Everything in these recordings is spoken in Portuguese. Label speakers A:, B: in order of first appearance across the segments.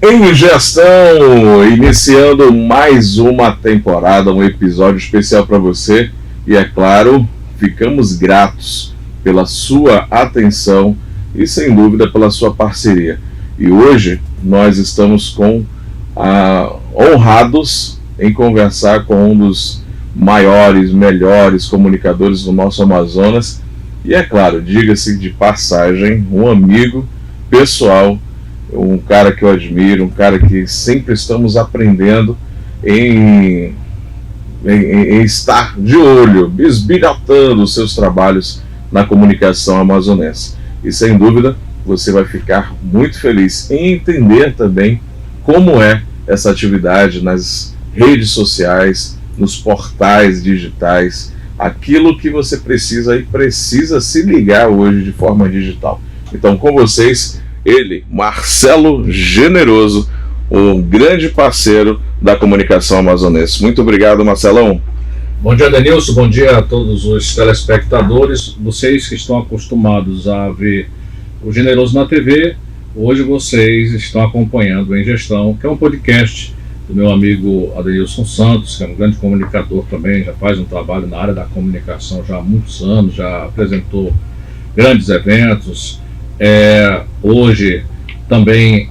A: Em Gestão, iniciando mais uma temporada, um episódio especial para você. E é claro, ficamos gratos pela sua atenção e sem dúvida pela sua parceria. E hoje nós estamos honrados em conversar com um dos maiores, melhores comunicadores do nosso Amazonas. E é claro, diga-se de passagem, um amigo pessoal, um cara que eu admiro, um cara que sempre estamos aprendendo em estar de olho, bisbilhotando os seus trabalhos na comunicação amazonense. E sem dúvida, você vai ficar muito feliz em entender também como é essa atividade nas redes sociais, nos portais digitais, aquilo que você precisa se ligar hoje de forma digital. Então, com vocês, ele, Marcelo Generoso, um grande parceiro da comunicação amazonense. Muito obrigado, Marcelão.
B: Bom dia, Denilson. Bom dia a todos os telespectadores. Vocês que estão acostumados a ver o Generoso na TV, hoje vocês estão acompanhando Em Gestão, que é um podcast do meu amigo Adenilson Santos, que é um grande comunicador também, já faz um trabalho na área da comunicação já há muitos anos, já apresentou grandes eventos. Hoje também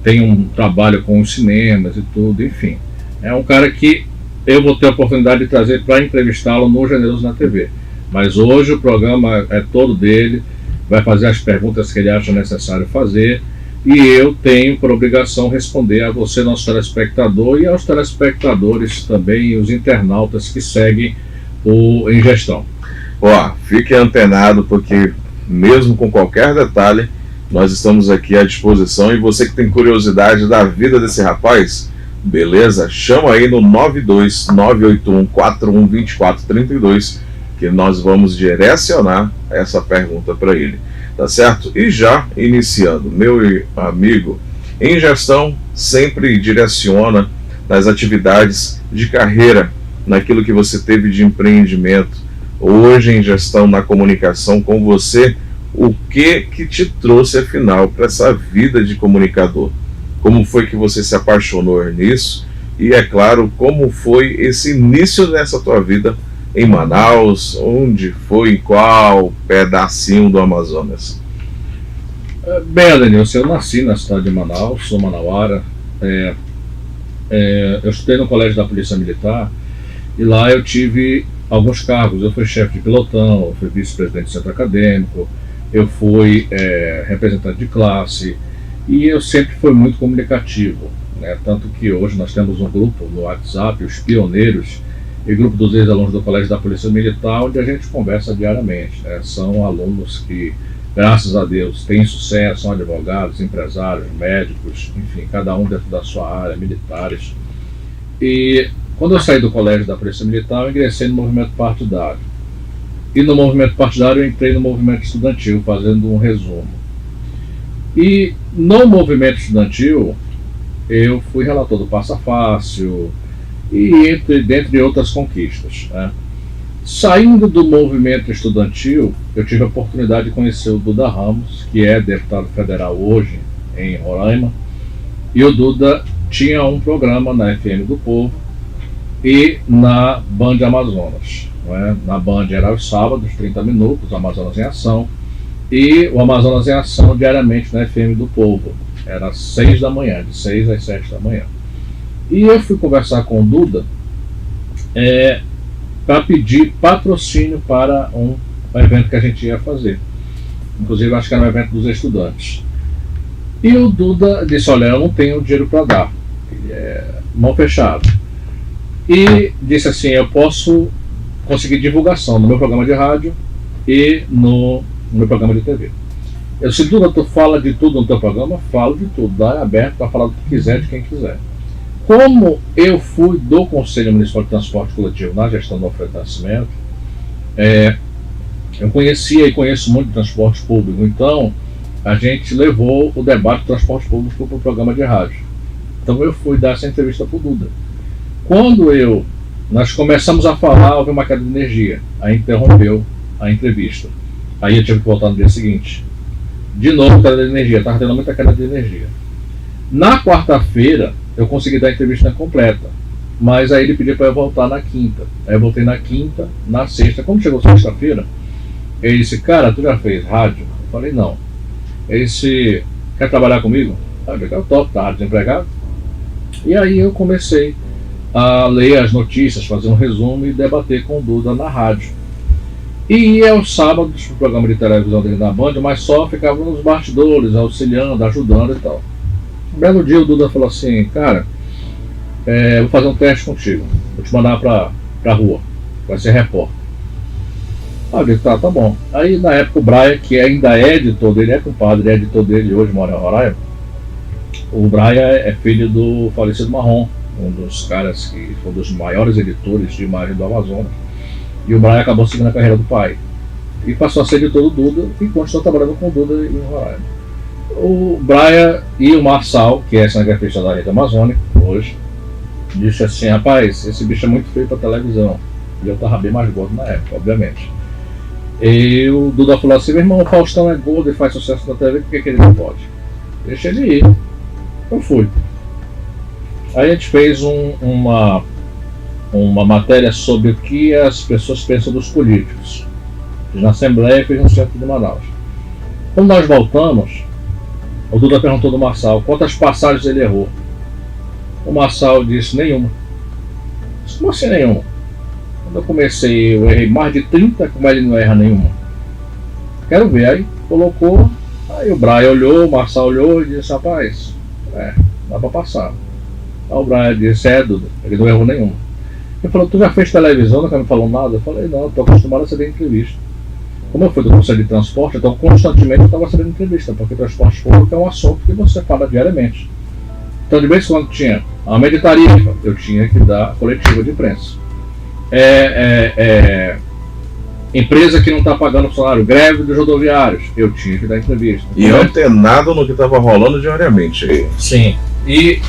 B: tem um trabalho com os cinemas e tudo, enfim. É um cara que eu vou ter a oportunidade de trazer para entrevistá-lo no Generoso na TV. Mas hoje o programa é todo dele, vai fazer as perguntas que ele acha necessário fazer, e eu tenho por obrigação responder a você, nosso telespectador, e aos telespectadores também, os internautas que seguem o Em Gestão.
A: Fique antenado, porque mesmo com qualquer detalhe, nós estamos aqui à disposição. E você que tem curiosidade da vida desse rapaz, beleza? Chama aí no 92981412432, que nós vamos direcionar essa pergunta para ele, tá certo? E já iniciando, meu amigo, Em Gestão sempre direciona nas atividades de carreira, naquilo que você teve de empreendimento. Hoje, Em Gestão na comunicação com você, o que te trouxe afinal para essa vida de comunicador? Como foi que você se apaixonou nisso? E é claro, como foi esse início nessa tua vida em Manaus? Onde foi, em qual pedacinho do Amazonas?
B: Bem, Denilson, eu nasci na cidade de Manaus, sou manauara. Eu estudei no colégio da Polícia Militar e lá eu tive alguns cargos. Eu fui chefe de pelotão, eu fui vice-presidente do centro acadêmico, eu fui representante de classe, e eu sempre fui muito comunicativo, né? Tanto que hoje nós temos um grupo no WhatsApp, os Pioneiros, e grupo dos ex-alunos do Colégio da Polícia Militar, onde a gente conversa diariamente, né? São alunos que, graças a Deus, têm sucesso, são advogados, empresários, médicos, enfim, cada um dentro da sua área, militares. E quando eu saí do Colégio da Polícia Militar, eu ingressei no movimento partidário. E no movimento partidário eu entrei no movimento estudantil, fazendo um resumo. E no movimento estudantil eu fui relator do Passa Fácil, e dentre outras conquistas, né? Saindo do movimento estudantil, eu tive a oportunidade de conhecer o Duda Ramos, que é deputado federal hoje em Roraima, e o Duda tinha um programa na FM do Povo e na Band Amazonas, né? Na Band era aos sábados, 30 minutos, Amazonas em Ação, e o Amazonas em Ação diariamente na FM do Povo, era às 6 da manhã, de 6 às 7 da manhã. E eu fui conversar com o Duda para pedir patrocínio para um evento que a gente ia fazer. Inclusive, acho que era um evento dos estudantes. E o Duda disse: olha, eu não tenho dinheiro para dar, mão fechada. E disse assim: eu posso conseguir divulgação no meu programa de rádio e no meu programa de TV. Eu disse: Duda, tu fala de tudo no teu programa? Falo de tudo, dá aberto para falar do que quiser, de quem quiser. Como eu fui do Conselho Municipal de Transporte Coletivo na gestão do Alfredo Nascimento, eu conhecia e conheço muito de transporte público, então a gente levou o debate do transporte público para o programa de rádio. Então eu fui dar essa entrevista para o Duda. Quando nós começamos a falar, houve uma queda de energia, aí interrompeu a entrevista. Aí eu tive que voltar no dia seguinte. De novo, queda de energia, estava tendo muita queda de energia. Na quarta-feira, eu consegui dar a entrevista completa, mas aí ele pediu para eu voltar na quinta. Aí eu voltei na quinta, na sexta. Quando chegou sexta-feira, ele disse, cara, tu já fez rádio? Eu falei, não. Ele disse, quer trabalhar comigo? Eu topo, tá desempregado. E aí eu comecei a ler as notícias, fazer um resumo e debater com o Duda na rádio. E ia aos sábados pro programa de televisão dele na Band, mas só ficava nos bastidores, auxiliando, ajudando e tal. Um belo dia o Duda falou assim, cara, vou fazer um teste contigo, vou te mandar pra rua, vai ser repórter. Eu disse, tá bom. Aí na época o Brian, que ainda é editor dele, é compadre, é editor dele, hoje mora em Roraima. O Brian é filho do falecido Marrom, um dos caras que foi um dos maiores editores de imagem do Amazonas. E o Brian acabou seguindo a carreira do pai. E passou a ser editor do Duda e continuou trabalhando com o Duda em Roraima. O Brian e o Marçal, que é cinegrafista da Rede Amazônica, hoje, disse assim, rapaz, esse bicho é muito feio pra televisão. E eu tava bem mais gordo na época, obviamente. E o Duda falou assim, meu irmão, o Faustão é gordo e faz sucesso na TV, por que ele não pode? Deixa ele ir. Eu fui. Aí a gente fez uma matéria sobre o que as pessoas pensam dos políticos. Fiz na Assembleia e fiz no centro de Manaus. Quando nós voltamos, o Duda perguntou do Marçal quantas passagens ele errou. O Marçal disse nenhuma. Disse, como assim nenhuma? Quando eu comecei, eu errei mais de 30, como ele não erra nenhuma? Quero ver. Aí colocou, aí o Brian olhou, o Marçal olhou e disse, rapaz, dá pra passar. Aí o Brian disse, Duda, ele não errou nenhuma. Ele falou, tu já fez televisão, nunca me falou nada? Eu falei, não, estou acostumado a receber entrevista. Como eu fui do Conselho de Transporte, então constantemente eu estava recebendo entrevista, porque transporte público é um assunto que você fala diariamente. Então de vez em quando tinha aumento de tarifa, eu tinha que dar coletiva de imprensa. Empresa que não está pagando funcionário, greve dos rodoviários, eu tinha que dar entrevista.
A: E antenado no que estava rolando diariamente aí.
B: Sim. E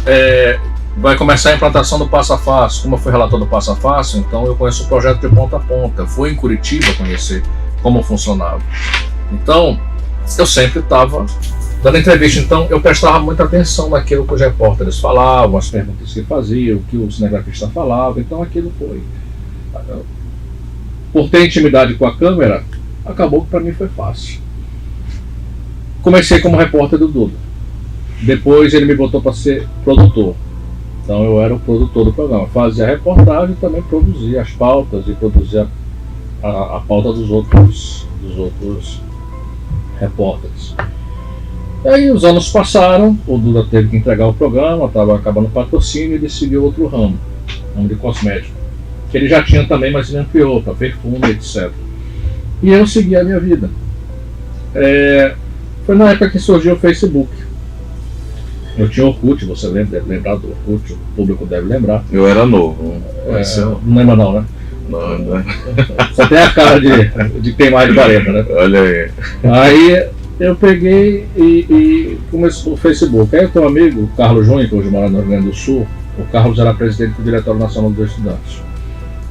B: vai começar a implantação do Passo a Fácil. Como eu fui relator do Passo a Fácil, então eu conheço o projeto de ponta a ponta. Fui em Curitiba conhecer como funcionava. Então, eu sempre estava dando entrevista. Então, eu prestava muita atenção naquilo que os repórteres falavam, as perguntas que faziam, o que o cinegrafista falava. Então, aquilo foi. Por ter intimidade com a câmera, acabou que para mim foi fácil. Comecei como repórter do Duda. Depois ele me botou para ser produtor. Então eu era o produtor do programa. Fazia a reportagem e também produzia as pautas e produzia a pauta dos outros repórteres. E aí os anos passaram, o Duda teve que entregar o programa, estava acabando o patrocínio e decidiu outro ramo de cosmético. Que ele já tinha também, mas ele ampliou para perfume, etc. E eu segui a minha vida. Foi na época que surgiu o Facebook. Eu tinha Orkut, você deve lembrar do Orkut, o público deve lembrar.
A: Eu era novo.
B: Não lembra não, né?
A: Não.
B: Só tem a cara de quem mais de 40, né?
A: Olha aí.
B: Aí eu peguei e comecei o Facebook. Aí eu tenho um amigo, o Carlos Júnior, que hoje mora no Rio Grande do Sul. O Carlos era presidente do Diretório Nacional dos Estudantes.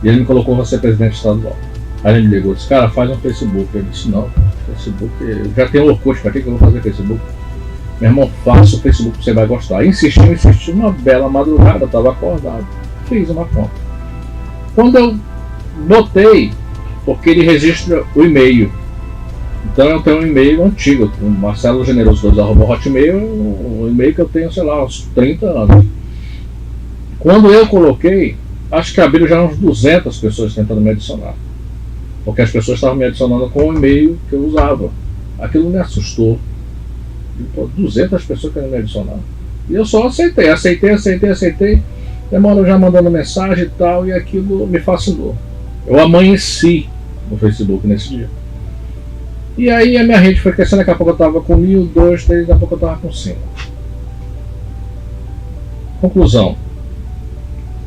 B: E ele me colocou para ser presidente estadual. Aí ele me ligou, disse, cara, faz um Facebook. Eu disse, não, Facebook, eu já tenho Orkut, para que eu vou fazer Facebook? Meu irmão, faça o Facebook, você vai gostar. Insisti, uma bela madrugada, estava acordado. Fiz uma conta. Quando eu botei, porque ele registra o e-mail. Então eu tenho um e-mail antigo, o Marcelo Generoso 2@hotmail, um e-mail que eu tenho, sei lá, uns 30 anos. Quando eu coloquei, acho que abriram já uns 200 pessoas tentando me adicionar. Porque as pessoas estavam me adicionando com o e-mail que eu usava. Aquilo me assustou. 200 pessoas querendo me adicionar. E eu só aceitei. Demora já mandando mensagem e tal, e aquilo me fascinou. Eu amanheci no Facebook nesse dia. E aí a minha rede foi crescendo, daqui a pouco eu estava com 1.000, 2, 3, daqui a pouco eu estava com 5. Conclusão.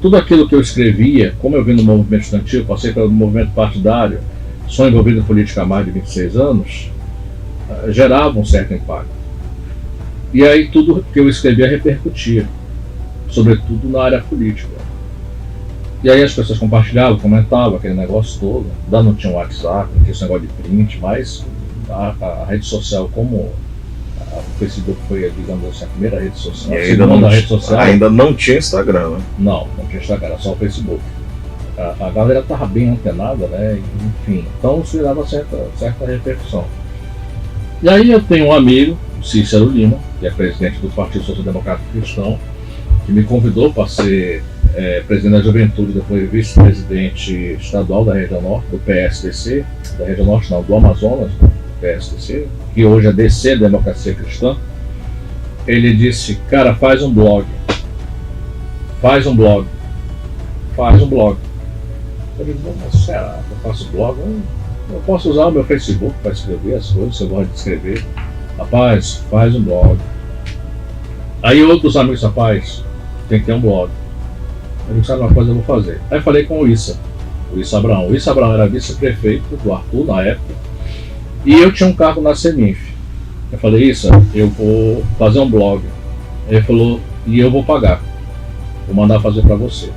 B: Tudo aquilo que eu escrevia, como eu vim no movimento estudantil, passei pelo movimento partidário, sou envolvido em política há mais de 26 anos, gerava um certo impacto. E aí tudo que eu escrevia repercutia, sobretudo na área política. E aí as pessoas compartilhavam, comentavam aquele negócio todo. Não tinha um WhatsApp, não tinha esse negócio de print, mas a rede social como Facebook foi, digamos assim, a primeira rede social.
A: E
B: A
A: ainda
B: segunda
A: não,
B: rede social.
A: ainda não tinha Instagram, né?
B: Não tinha Instagram, era só o Facebook. A galera estava bem antenada, né? Enfim, então isso dava certa repercussão. E aí eu tenho um amigo, Cícero Lima, que é presidente do Partido Social Democrático Cristão, que me convidou para ser presidente da Juventude, depois vice-presidente estadual da região norte, do PSDC, da região norte não, do Amazonas, do PSDC, que hoje é DC, Democracia Cristã. Ele disse, cara, faz um blog. Eu digo, mas será que eu faço blog? Eu posso usar o meu Facebook para escrever as coisas, se eu gosto de escrever. Rapaz, faz um blog. Aí outros amigos, rapaz, tem que ter um blog. Eu disse, sabe uma coisa, eu vou fazer. Aí falei com o Issa Abraão. O Issa Abraão era vice-prefeito do Arthur na época. E eu tinha um cargo na Seminf. Eu falei, Issa, eu vou fazer um blog. Ele falou, e eu vou pagar. Vou mandar fazer para você.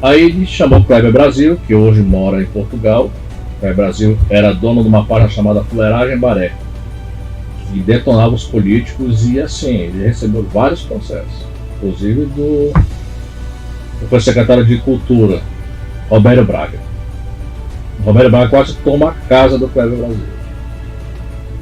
B: Aí ele chamou o Kleber Brasil, que hoje mora em Portugal. O Kleber Brasil era dono de uma página chamada Fuleiragem Baré, que detonava os políticos e assim, ele recebeu vários processos, inclusive foi secretário de Cultura, Roberto Braga. O Roberto Braga quase toma a casa do Kleber Brasil.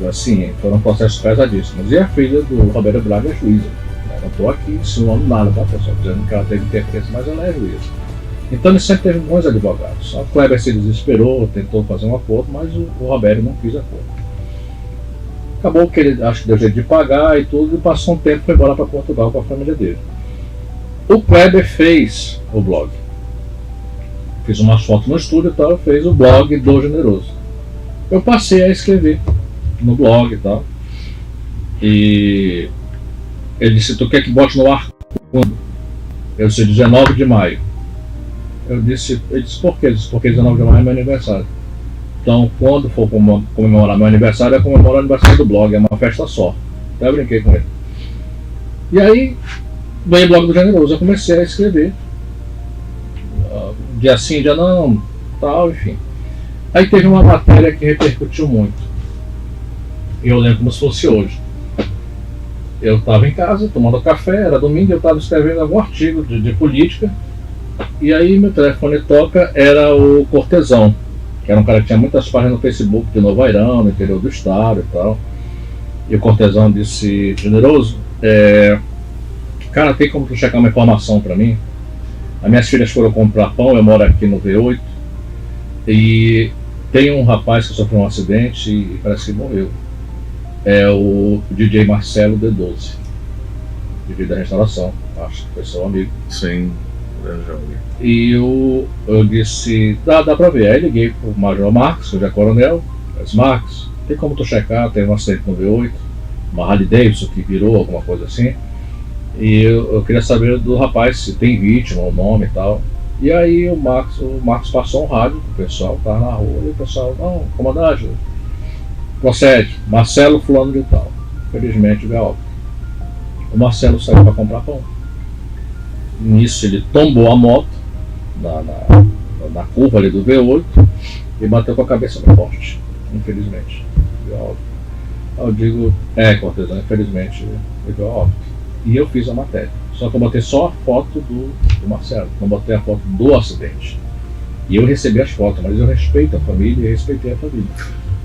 B: Assim, foram processos pesadíssimos. E a filha do Roberto Braga é juíza. Eu não estou aqui insinuando nada, tá, pessoal? Dizendo que ela teve interferência, mas ela é juíza. Então ele sempre teve bons advogados. O Kleber se desesperou, tentou fazer um acordo, mas o Roberto não quis acordo. Acabou que ele, acho que deu jeito de pagar e tudo, e passou um tempo e foi embora para Portugal com a família dele. O Kleber fez o blog. Fiz umas fotos no estúdio e tal, fez o blog do Generoso. Eu passei a escrever no blog e tal. E ele disse, tu quer que bote no ar quando? Eu disse, 19 de maio. Ele disse, por quê? Ele disse, porque 19 de maio é meu aniversário. Então, quando for comemorar meu aniversário, eu comemoro o aniversário do blog, é uma festa só. Até eu brinquei com ele. E aí, veio o blog do Generoso, eu comecei a escrever. Dia sim, dia não, tal, enfim. Aí teve uma matéria que repercutiu muito. E eu lembro como se fosse hoje. Eu estava em casa, tomando café, era domingo, eu estava escrevendo algum artigo de política. E aí meu telefone toca, era o Cortesão, que era um cara que tinha muitas páginas no Facebook de Novo Airão, no interior do estado e tal. E o Cortesão disse, Generoso, cara, tem como tu checar uma informação para mim? As minhas filhas foram comprar pão, eu moro aqui no V8, e tem um rapaz que sofreu um acidente e parece que morreu. É o DJ Marcelo D12, DJ da restauração, acho que foi seu amigo.
A: Sim.
B: E eu disse, dá pra ver. Aí liguei pro Major Marcos, que já é coronel. Eu disse, Marcos, tem como tu checar? Teve um acidente no V8, uma Harley Davidson que virou, alguma coisa assim. E eu queria saber do rapaz se tem vítima, o nome e tal. E aí o Marcos passou um rádio pro pessoal, tava na rua, e o pessoal, não, comandante, procede, Marcelo fulano de tal. Felizmente veio óbvio. O Marcelo saiu para comprar pão. Nisso ele tombou a moto na curva ali do V8 e bateu com a cabeça no poste, infelizmente. Eu digo, Cortesão, infelizmente veio óbito. E eu fiz a matéria. Só que eu botei só a foto do Marcelo, não botei a foto do acidente. E eu recebi as fotos, mas eu respeito a família e respeitei a família.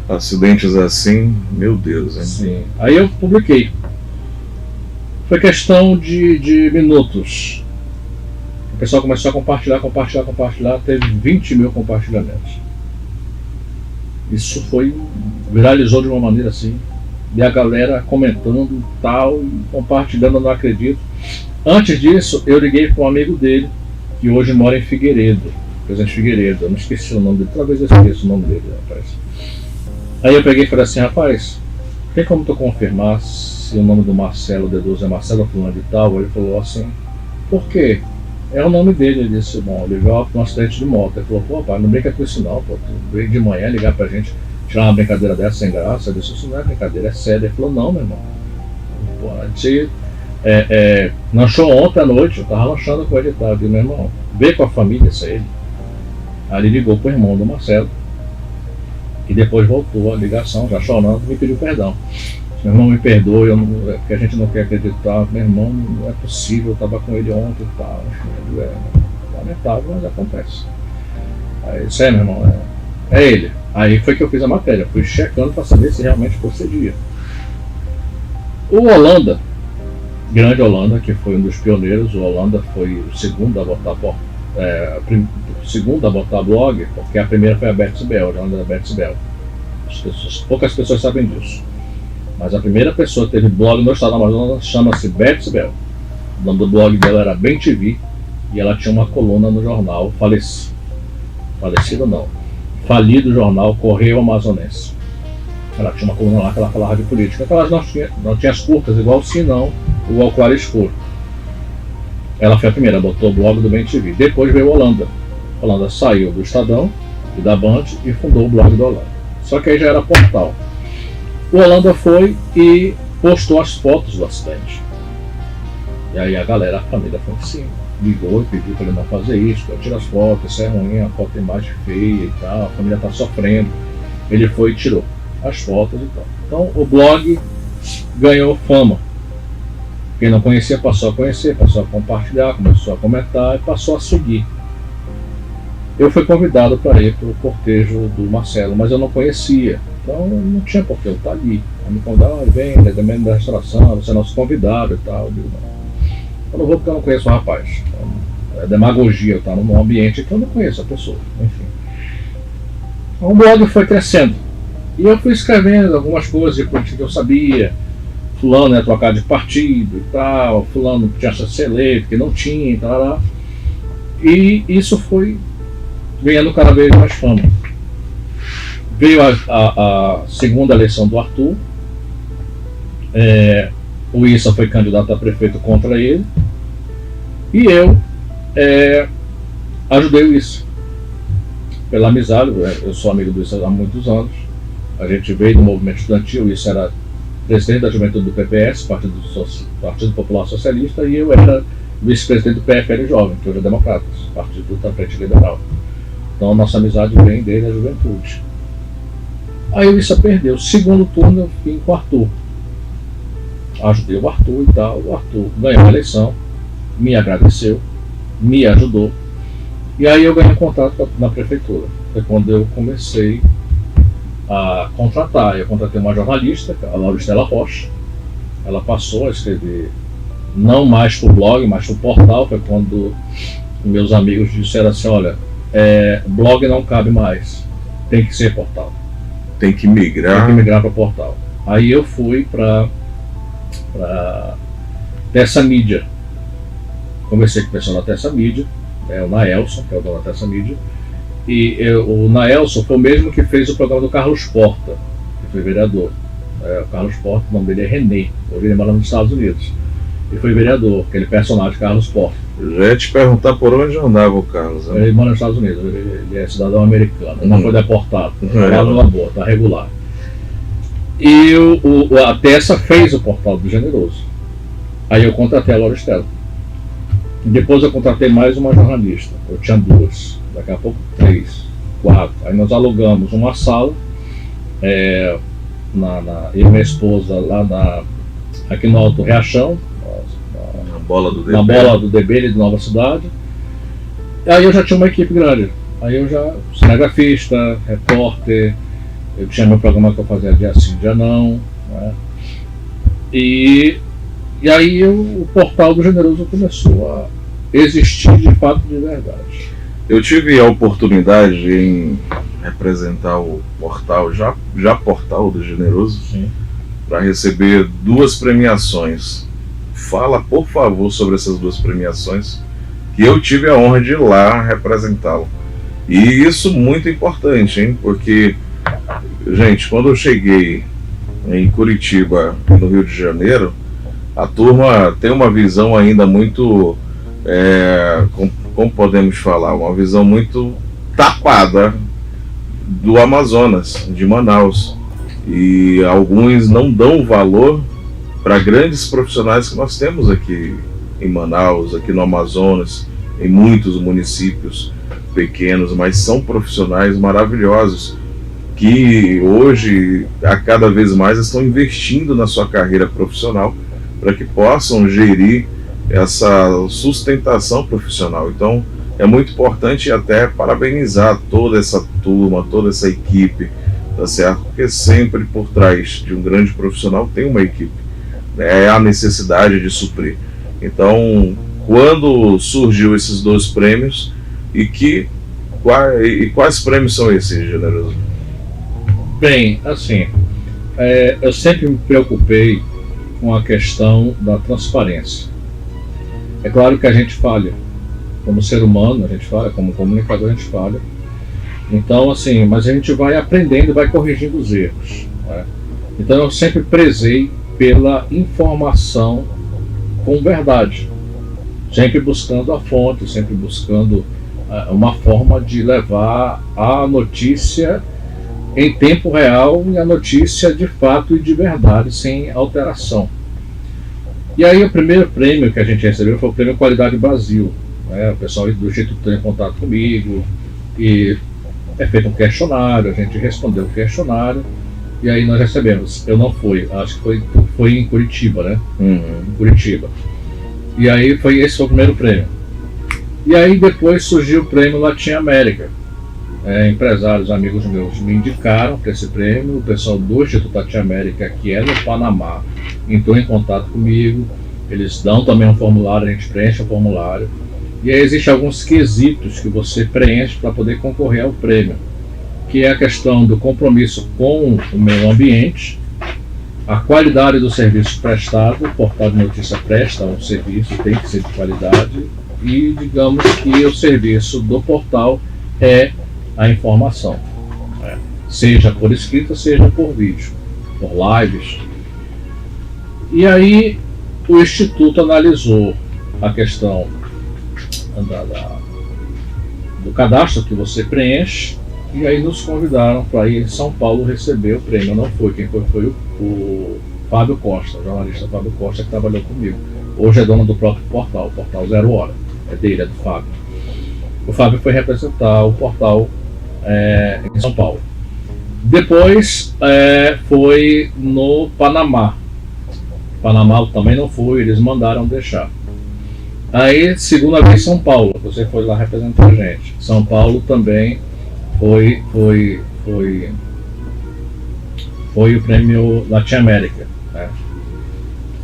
A: Acidentes assim, meu Deus, hein?
B: Sim. Aí eu publiquei. Foi questão de minutos. O pessoal começou a compartilhar, teve 20 mil compartilhamentos. Isso viralizou de uma maneira assim, e a galera comentando tal, e compartilhando, eu não acredito. Antes disso, eu liguei para um amigo dele, que hoje mora em Figueiredo, Presidente Figueiredo, eu não esqueci o nome dele, talvez eu esqueça o nome dele, rapaz. Aí eu peguei e falei assim, rapaz, tem como tu confirmar se o nome do Marcelo D12 é Marcelo fulano de tal? Ele falou assim, por quê? É o nome dele. Ele disse, bom, ele veio um acidente de moto. Ele falou, pô, pai, não brinca com isso não, pô, tu veio de manhã ligar pra gente, tirar uma brincadeira dessa sem graça. Eu disse, isso não é brincadeira, é sério. Ele falou, não, meu irmão, pô, a gente lanchou ontem à noite, eu tava lanchando com ele, tá? Eu disse, meu irmão, vê com a família isso aí. Aí ele ligou pro irmão do Marcelo, e depois voltou a ligação, já chorando, me pediu perdão. Meu irmão, me perdoe, é porque a gente não quer acreditar. Meu irmão, não é possível, eu estava com ele ontem e tal. É lamentável, mas acontece. Aí isso aí, meu irmão, é ele. Aí foi que eu fiz a matéria, fui checando para saber se realmente procedia. O Holanda, grande Holanda, que foi um dos pioneiros, o Holanda foi o segundo a botar blog, porque a primeira foi a Bert Bell, a Holanda da Bert Bell. Poucas pessoas sabem disso. Mas a primeira pessoa que teve blog no estado do Amazonas chama-se Bert Bell. O nome do blog dela era Bem TV e ela tinha uma coluna no jornal falecido não, falido jornal Correio Amazonense. Ela tinha uma coluna lá que ela falava de política. Aquelas não tinha as curtas, igual se não, igual Claro Escuro. Ela foi a primeira, botou o blog do Bem TV. Depois veio a Holanda. A Holanda saiu do Estadão e da Band e fundou o blog do Holanda. Só que aí já era portal. O Holanda foi e postou as fotos do acidente. E aí a galera, a família foi em cima. Ligou e pediu para ele não fazer isso, tira as fotos, isso é ruim, a foto tem imagem feia e tal, a família está sofrendo. Ele foi e tirou as fotos e tal. Então o blog ganhou fama. Quem não conhecia passou a conhecer, passou a compartilhar, começou a comentar e passou a seguir. Eu fui convidado para ir para o cortejo do Marcelo, mas eu não conhecia. Então não tinha por que eu estar ali. Aí me convidaram, vem, também da restauração, você é nosso convidado e tal. Eu digo, não. Eu não vou porque eu não conheço o rapaz. É demagogia, eu estar num ambiente que eu não conheço a pessoa. Enfim. O blog foi crescendo. E eu fui escrevendo algumas coisas de política que eu sabia. Fulano ia trocar de partido e tal. Fulano tinha chance de ser eleito, que não tinha e tal. E isso foi ganhando cada vez mais fama. Veio a segunda eleição do Arthur. O Issa foi candidato a prefeito contra ele. E eu ajudei o Issa. Pela amizade, eu sou amigo do Issa há muitos anos. A gente veio do movimento estudantil, o Issa era presidente da juventude do PPS, Partido Popular Socialista, e eu era vice-presidente do PFL Jovem, que hoje é Democratas, Partido da Frente Liberal. Então a nossa amizade vem desde a juventude. Aí o Issa perdeu. Segundo turno eu vim com o Arthur. Ajudei o Arthur e tal. O Arthur ganhou a eleição, me agradeceu, me ajudou. E aí eu ganhei um contrato na prefeitura. Foi quando eu comecei a contratar. Eu contratei uma jornalista, a Lauristela Rocha. Ela passou a escrever, não mais para o blog, mas para o portal. Foi quando meus amigos disseram assim, olha, blog não cabe mais, tem que ser portal.
A: Tem que migrar
B: para portal. Aí eu fui para Tessa Mídia. Conversei com o pessoal da Tessa Mídia, o Naelson, que é o dono da Tessa Mídia. E o Naelson foi o mesmo que fez o programa do Carlos Porta, que foi vereador. O Carlos Porta, o nome dele é René, hoje ele mora nos Estados Unidos. E foi vereador, aquele personagem Carlos Porta.
A: Eu ia te perguntar por onde andava o Carlos. Né?
B: Ele mora nos Estados Unidos, ele é cidadão americano, não foi deportado, está numa boa, está regular. E a Tessa fez o Portal do Generoso. Aí eu contratei a Lauristela. Depois eu contratei mais uma jornalista. Eu tinha duas, daqui a pouco 3, 4. Aí nós alugamos uma sala, eu e minha esposa lá aqui no Alto Riachão, na bola do DB de Nova Cidade. Aí eu já tinha uma equipe grande. Aí eu já, cinegrafista, repórter, eu tinha meu programa que eu fazia dia sim, dia não, né? E aí o Portal do Generoso começou a existir de fato, de verdade.
A: Eu tive a oportunidade em representar o portal, já Portal do Generoso, para receber 2 premiações. Fala, por favor, sobre essas 2 premiações, que eu tive a honra de ir lá representá-lo. E isso muito importante, hein? Porque, gente, quando eu cheguei em Curitiba, no Rio de Janeiro, a turma tem uma visão ainda muito, como podemos falar, uma visão muito tapada do Amazonas, de Manaus. E alguns não dão valor para grandes profissionais que nós temos aqui em Manaus, aqui no Amazonas, em muitos municípios pequenos, mas são profissionais maravilhosos que hoje, a cada vez mais, estão investindo na sua carreira profissional para que possam gerir essa sustentação profissional. Então, é muito importante até parabenizar toda essa turma, toda essa equipe, tá certo? Porque sempre por trás de um grande profissional tem uma equipe, né? É a necessidade de suprir. Então, quando surgiu esses 2 prêmios e quais prêmios são esses, Generoso?
B: Bem, assim, eu sempre me preocupei com a questão da transparência. É claro que a gente falha, como ser humano a gente falha, como comunicador a gente falha. Então, assim, mas a gente vai aprendendo e vai corrigindo os erros, né? Então eu sempre prezei pela informação com verdade, sempre buscando a fonte, sempre buscando uma forma de levar a notícia em tempo real e a notícia de fato e de verdade, sem alteração. E aí o primeiro prêmio que a gente recebeu foi o Prêmio Qualidade Brasil, né? O pessoal do Instituto entrou em contato comigo e é feito um questionário, a gente respondeu o questionário e aí nós recebemos. Eu não fui, acho que foi em Curitiba, né? Em Curitiba. E aí esse foi o primeiro prêmio. E aí depois surgiu o Prêmio Latin América. Empresários, amigos meus me indicaram para esse prêmio. O pessoal do Instituto Latin América, que é no Panamá, entrou em contato comigo. Eles dão também um formulário, a gente preenche o formulário. E aí existem alguns quesitos que você preenche para poder concorrer ao prêmio, que é a questão do compromisso com o meio ambiente, a qualidade do serviço prestado. O portal de notícia presta um serviço, tem que ser de qualidade, e digamos que o serviço do portal é a informação, seja por escrita, seja por vídeo, por lives. E aí o Instituto analisou a questão do cadastro que você preenche, e aí nos convidaram para ir em São Paulo receber o prêmio. Não foi, quem foi o Fábio Costa, o jornalista Fábio Costa, que trabalhou comigo. Hoje é dono do próprio portal, o portal 0 Hora, é dele, é do Fábio. O Fábio foi representar o portal em São Paulo. Depois foi no Panamá. Panamá também não foi, eles mandaram deixar. Aí, segunda vez, São Paulo, você foi lá representar a gente. São Paulo também foi o Prêmio Latin América, né?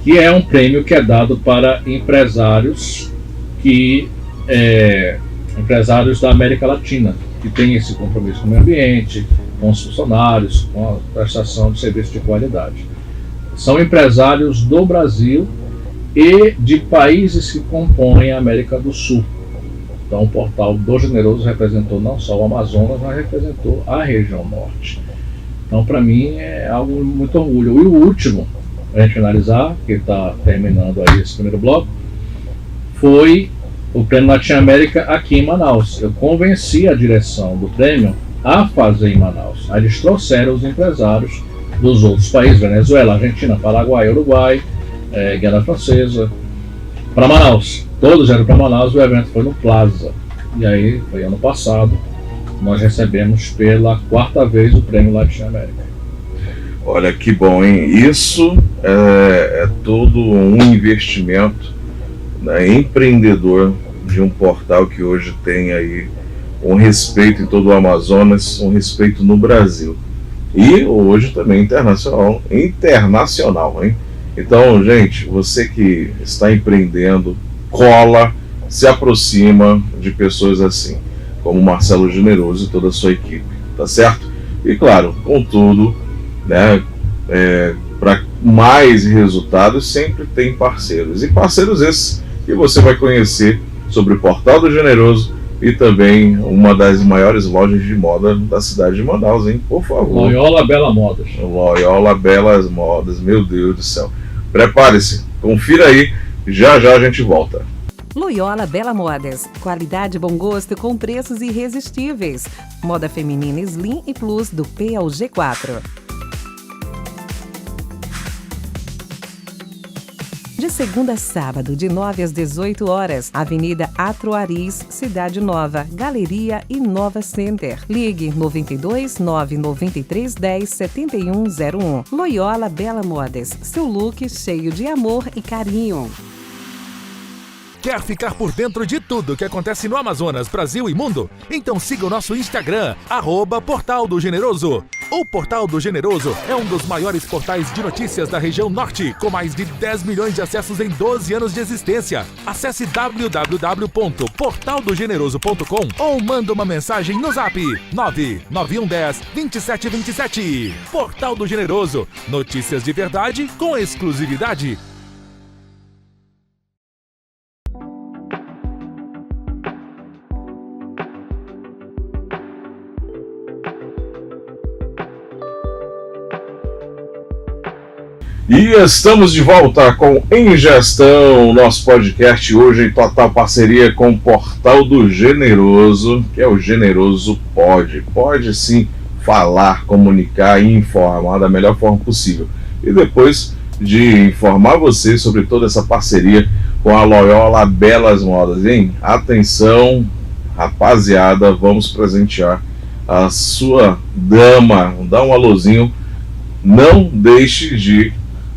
B: Que é um prêmio que é dado para empresários empresários da América Latina, que têm esse compromisso com o meio ambiente, com os funcionários, com a prestação de serviço de qualidade. São empresários do Brasil e de países que compõem a América do Sul. Então o portal do Generoso representou não só o Amazonas, mas representou a região norte. Então para mim é algo muito orgulho. E o último, para a gente finalizar, que está terminando aí esse primeiro bloco, foi o Prêmio Latin América aqui em Manaus. Eu convenci a direção do prêmio a fazer em Manaus. Aí eles trouxeram os empresários dos outros países, Venezuela, Argentina, Paraguai, Uruguai, Guiana Francesa, para Manaus. Todos eram para Manaus. O evento foi no Plaza. E aí, foi ano passado, nós recebemos pela 4ª vez o Prêmio Latin América.
A: Olha que bom, hein? Isso é todo um investimento, né, empreendedor de um portal que hoje tem aí um respeito em todo o Amazonas, um respeito no Brasil. E hoje também internacional, hein? Então, gente, você que está empreendendo, cola, se aproxima de pessoas assim, como Marcelo Generoso e toda a sua equipe, tá certo? E claro, contudo, né, para mais resultados sempre tem parceiros. E parceiros esses que você vai conhecer sobre o Portal do Generoso e também uma das maiores lojas de moda da cidade de Manaus, hein? Por favor.
B: Loyola Bela Modas.
A: Loyola Belas Modas, meu Deus do céu. Prepare-se, confira aí, já já a gente volta.
C: Loyola Bela Modas, qualidade e bom gosto com preços irresistíveis. Moda feminina Slim e Plus do P ao G4. De segunda a sábado, de 9 às 18 horas. Avenida Atroaris, Cidade Nova, Galeria e Nova Center. Ligue 92 993 10 7101. Loyola Bela Modas. Seu look cheio de amor e carinho.
D: Quer ficar por dentro de tudo que acontece no Amazonas, Brasil e mundo? Então siga o nosso Instagram, @Portal do Generoso. O Portal do Generoso é um dos maiores portais de notícias da região norte, com mais de 10 milhões de acessos em 12 anos de existência. Acesse www.portaldogeneroso.com ou manda uma mensagem no zap 99110 2727. Portal do Generoso. Notícias de verdade com exclusividade.
A: E estamos de volta com Em Gestão, nosso podcast hoje em total parceria com o Portal do Generoso, que é o Generoso Pode. Pode sim falar, comunicar e informar da melhor forma possível. E depois de informar você sobre toda essa parceria com a Loyola Belas Modas, hein? Atenção, rapaziada, vamos presentear a sua dama. Dá um alôzinho, não deixe de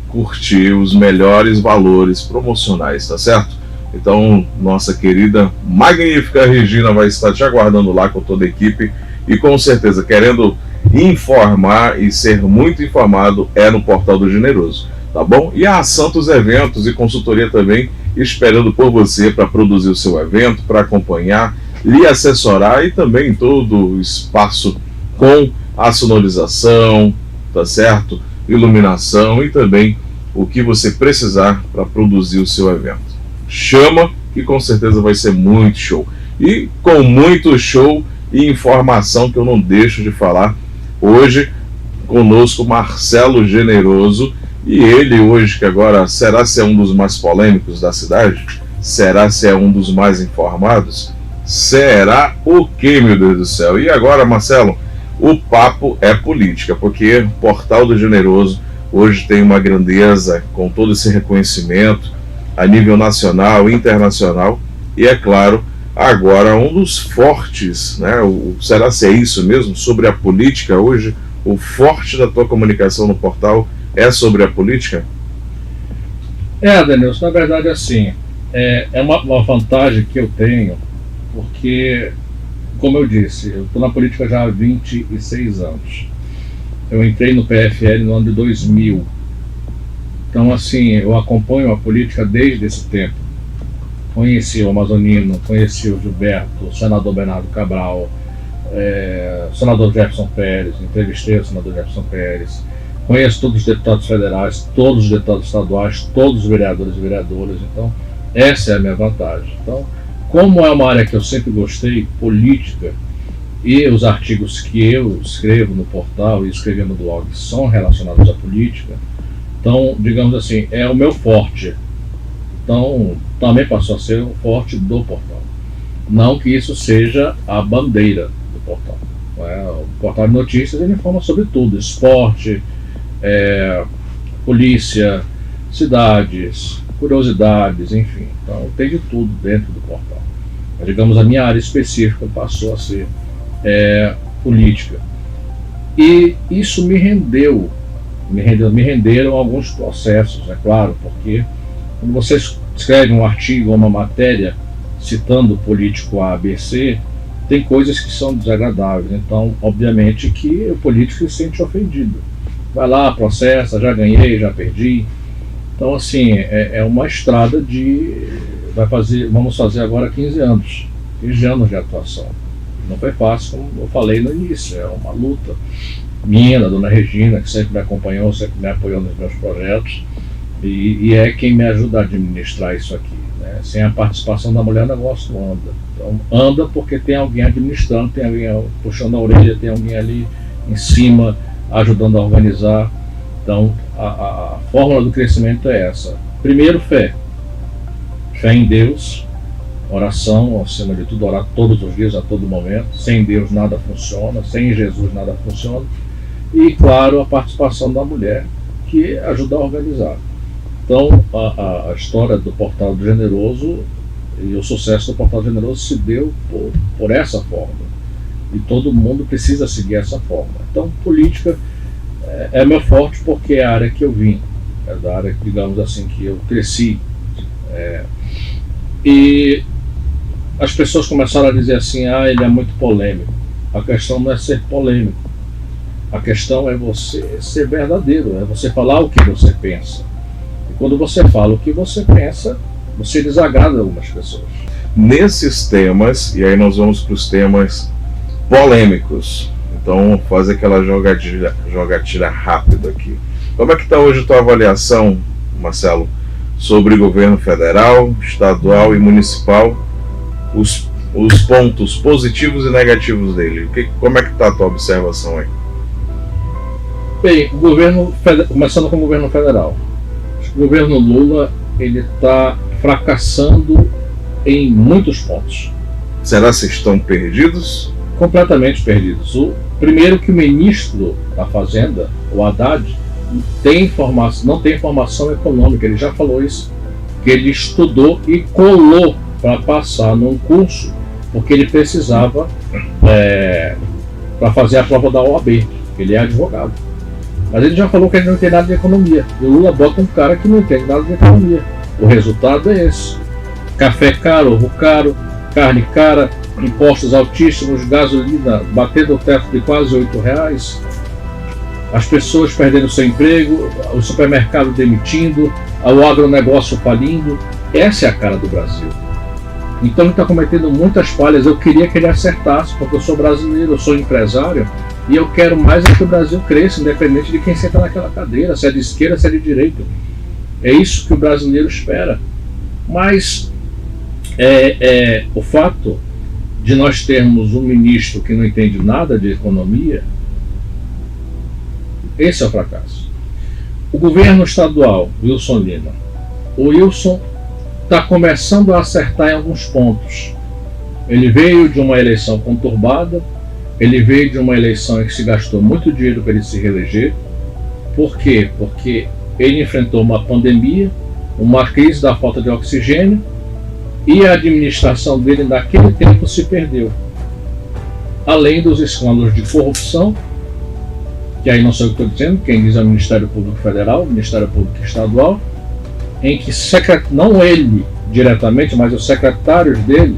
A: curtir os melhores valores promocionais, tá certo? Então, nossa querida, magnífica Regina vai estar te aguardando lá com toda a equipe e com certeza querendo informar e ser muito informado é no Portal do Generoso, tá bom? E a Santos Eventos e Consultoria também esperando por você para produzir o seu evento, para acompanhar, lhe assessorar e também todo o espaço com a sonorização, tá certo? Iluminação e também o que você precisar para produzir o seu evento. Chama que com certeza vai ser muito show. E com muito show e informação que eu não deixo de falar, hoje conosco Marcelo Generoso, e ele hoje que agora será se é um dos mais polêmicos da cidade? Será se é um dos mais informados? Será o quê, meu Deus do céu? E agora, Marcelo, o papo é política, porque o Portal do Generoso hoje tem uma grandeza com todo esse reconhecimento a nível nacional, internacional e, é claro, agora um dos fortes, né? Será se é isso mesmo? Sobre a política hoje, o forte da tua comunicação no portal é sobre a política?
B: Denilson, na verdade assim, é uma vantagem que eu tenho, porque, como eu disse, eu estou na política já há 26 anos. Eu entrei no PFL no ano de 2000. Então, assim, eu acompanho a política desde esse tempo. Conheci o Amazonino, conheci o Gilberto, o senador Bernardo Cabral, o senador Jefferson Pérez, entrevistei o senador Jefferson Pérez, conheço todos os deputados federais, todos os deputados estaduais, todos os vereadores e vereadoras. Então, essa é a minha vantagem. Então, como é uma área que eu sempre gostei, política, e os artigos que eu escrevo no portal e escrevi no blog são relacionados à política, então, digamos assim, é o meu forte. Então, também passou a ser o forte do portal. Não que isso seja a bandeira do portal. O portal de notícias ele informa sobre tudo: esporte, polícia, cidades, curiosidades, enfim. Então, tem de tudo dentro do portal. Mas, digamos, a minha área específica passou a ser política. E isso me renderam alguns processos, é claro, porque quando você escreve um artigo ou uma matéria citando o político A, B, C, tem coisas que são desagradáveis. Então, obviamente que o político se sente ofendido. Vai lá, processa, já ganhei, já perdi. Então, assim, é uma estrada vamos fazer agora 15 anos de atuação. Não foi fácil, como eu falei no início, é uma luta minha, da dona Regina, que sempre me acompanhou, sempre me apoiou nos meus projetos, e é quem me ajuda a administrar isso aqui, né? Sem a participação da mulher, o negócio não anda. Então, anda porque tem alguém administrando, tem alguém puxando a orelha, tem alguém ali em cima, ajudando a organizar. Então, a fórmula do crescimento é essa. Primeiro, fé em Deus, oração, acima de tudo, orar todos os dias, a todo momento. Sem Deus nada funciona, sem Jesus nada funciona. E, claro, a participação da mulher, que ajuda a organizar. Então, a história do Portal do Generoso e o sucesso do Portal do Generoso se deu por essa forma. E todo mundo precisa seguir essa forma. Então, política é meu forte porque é a área que eu vim. É da área, digamos assim, que eu cresci. E as pessoas começaram a dizer assim, ele é muito polêmico. A questão não é ser polêmico. A questão é você ser verdadeiro, é você falar o que você pensa. E quando você fala o que você pensa, você desagrada algumas pessoas.
A: Nesses temas, e aí nós vamos para os temas polêmicos. Então, fazer aquela jogatina rápida aqui. Como é que está hoje a tua avaliação, Marcelo, sobre governo federal, estadual e municipal, os pontos positivos e negativos dele? Como é que está a tua observação aí?
B: Bem, começando com o governo federal. O governo Lula ele está fracassando em muitos pontos.
A: Será que estão perdidos?
B: Completamente perdidos. Primeiro que o ministro da Fazenda, o Haddad, não tem formação econômica, ele já falou isso, que ele estudou e colou para passar num curso, porque ele precisava para fazer a prova da OAB, ele é advogado. Mas ele já falou que ele não entende nada de economia. E o Lula bota um cara que não entende nada de economia. O resultado é esse. Café caro, ovo caro, carne cara, impostos altíssimos, gasolina batendo o teto de quase R$8, as pessoas perdendo seu emprego, o supermercado demitindo, o agronegócio falindo. Essa é a cara do Brasil. Então ele está cometendo muitas falhas. Eu queria que ele acertasse, porque eu sou brasileiro, eu sou empresário, e eu quero mais é que o Brasil cresça, independente de quem senta naquela cadeira, se é de esquerda, se é de direita. É isso que o brasileiro espera. Mas o fato de nós termos um ministro que não entende nada de economia, esse é o fracasso. O governo estadual, Wilson Lima, o Wilson está começando a acertar em alguns pontos. Ele veio de uma eleição conturbada, ele veio de uma eleição em que se gastou muito dinheiro para ele se reeleger. Por quê? Porque ele enfrentou uma pandemia, uma crise da falta de oxigênio, e a administração dele naquele tempo se perdeu. Além dos escândalos de corrupção, que aí não sei o que estou dizendo, quem diz é o Ministério Público Federal, o Ministério Público Estadual, em que não ele diretamente, mas os secretários dele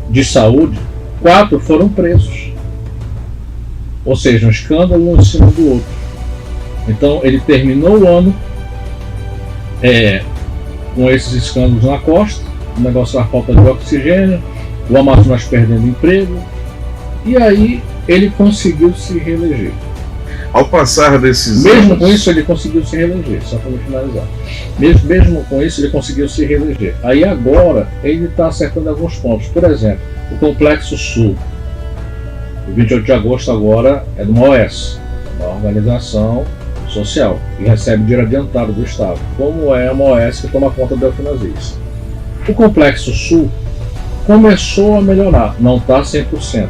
B: de saúde, 4 foram presos. Ou seja, um escândalo um em cima do outro. Então ele terminou o ano com esses escândalos na costa, o negócio da falta de oxigênio, o Amazonas perdendo emprego, e aí ele conseguiu se reeleger.
A: Ao passar desses
B: Mesmo
A: anos...
B: com isso ele conseguiu se reeleger, só para me finalizar. Mesmo com isso ele conseguiu se reeleger. Aí agora ele está acertando alguns pontos. Por exemplo, o Complexo Sul, o 28 de agosto agora é de uma OS, uma organização social, que recebe dinheiro adiantado do Estado, como é uma OS que toma conta do Delfinazis. O Complexo Sul começou a melhorar, não está 100%.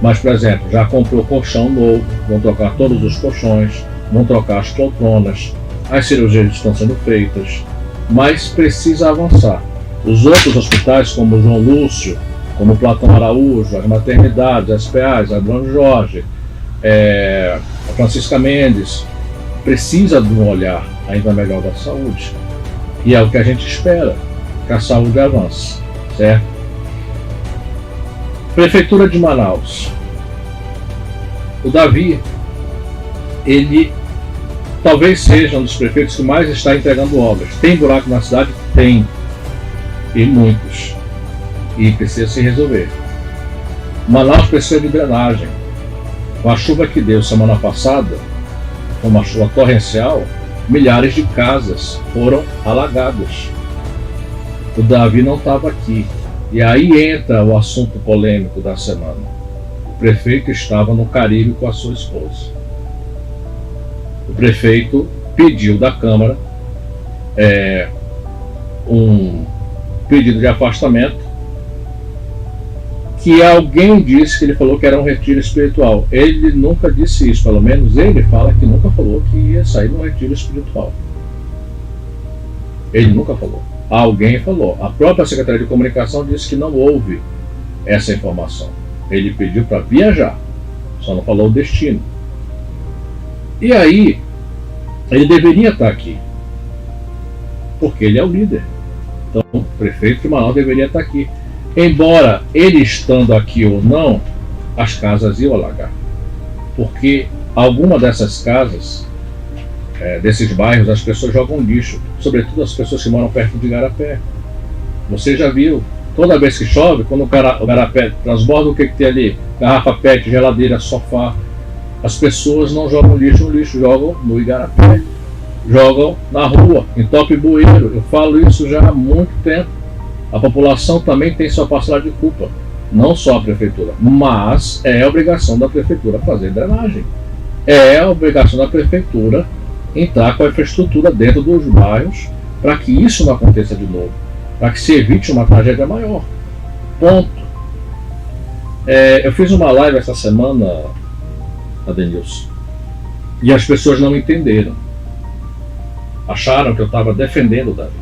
B: Mas, por exemplo, já comprou colchão novo, vão trocar todos os colchões, vão trocar as poltronas, as cirurgias estão sendo feitas, mas precisa avançar. Os outros hospitais, como o João Lúcio, como o Platão Araújo, as maternidades, as PAs, a Dona Jorge, a Francisca Mendes, precisa de um olhar ainda melhor da saúde. E é o que a gente espera, que a saúde avance, certo? Prefeitura de Manaus. O Davi, ele talvez seja um dos prefeitos que mais está entregando obras. Tem buraco na cidade? Tem. E muitos. E precisa se resolver. Manaus precisa de drenagem. Com a chuva que deu semana passada, com uma chuva torrencial, milhares de casas foram alagadas. O Davi não estava aqui. E aí entra o assunto polêmico da semana. O prefeito estava no Caribe com a sua esposa. O prefeito pediu da Câmara um pedido de afastamento, que alguém disse que ele falou que era um retiro espiritual. Ele nunca disse isso, pelo menos ele fala que nunca falou que ia sair de um retiro espiritual. Ele nunca falou. Alguém falou. A própria Secretaria de Comunicação disse que não houve essa informação. Ele pediu para viajar, só não falou o destino. E aí, ele deveria estar aqui, porque ele é o líder. Então, o prefeito de Manaus deveria estar aqui. Embora ele estando aqui ou não, as casas iam alagar. Porque alguma dessas casas, desses bairros, as pessoas jogam lixo, sobretudo as pessoas que moram perto de Igarapé. Você já viu, toda vez que chove, quando o Igarapé transborda, o que tem ali? Garrafa PET, geladeira, sofá. As pessoas não jogam lixo no lixo, jogam no Igarapé, jogam na rua, entope bueiro. Eu falo isso já há muito tempo. A população também tem sua parcela de culpa, não só a prefeitura, mas é obrigação da prefeitura fazer drenagem. É obrigação da prefeitura entrar com a infraestrutura dentro dos bairros para que isso não aconteça de novo, para que se evite uma tragédia maior. Ponto. Eu fiz uma live essa semana, Adenilson, e as pessoas não entenderam. Acharam que eu estava defendendo o Davi.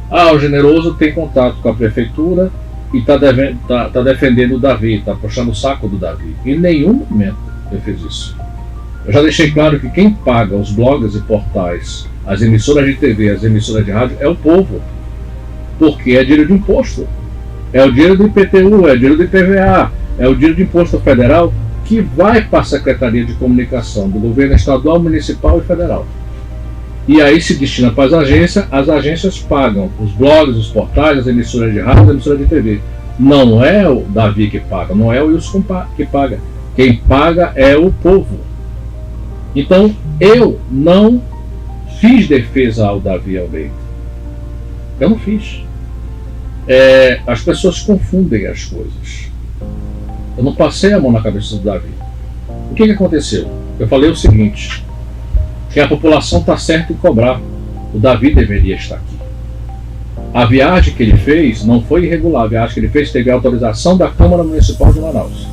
B: O Generoso tem contato com a prefeitura e está defendendo o Davi, está puxando o saco do Davi. Em nenhum momento eu fiz isso. Eu já deixei claro que quem paga os blogs e portais, as emissoras de TV, as emissoras de rádio, é o povo. Porque é dinheiro de imposto. É o dinheiro do IPTU, é o dinheiro do IPVA, é o dinheiro de imposto federal que vai para a Secretaria de Comunicação do governo estadual, municipal e federal. E aí se destina para as agências pagam os blogs, os portais, as emissoras de rádio, as emissoras de TV. Não é o Davi que paga, não é o Wilson que paga. Quem paga é o povo. Então, eu não fiz defesa ao Davi Almeida. Eu não fiz. As pessoas confundem as coisas. Eu não passei a mão na cabeça do Davi. O que aconteceu? Eu falei o seguinte, que a população está certa em cobrar. O Davi deveria estar aqui. A viagem que ele fez não foi irregular. A viagem que ele fez teve a autorização da Câmara Municipal de Manaus.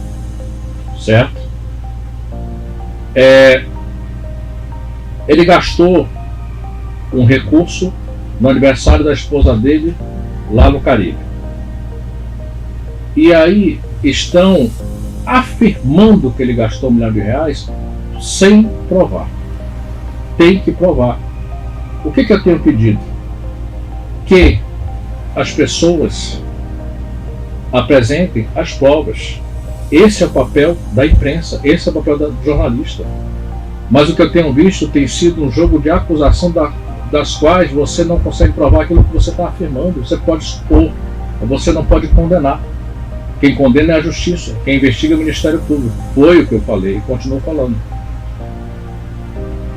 B: Certo? Ele gastou um recurso no aniversário da esposa dele lá no Caribe. E aí estão afirmando que ele gastou R$1 milhão sem provar. Tem que provar. O que eu tenho pedido? Que as pessoas apresentem as provas. Esse é o papel da imprensa, esse é o papel do jornalista. Mas o que eu tenho visto tem sido um jogo de acusação das quais você não consegue provar aquilo que você está afirmando. Você pode expor, mas você não pode condenar. Quem condena é a justiça, quem investiga é o Ministério Público. Foi o que eu falei e continuo falando.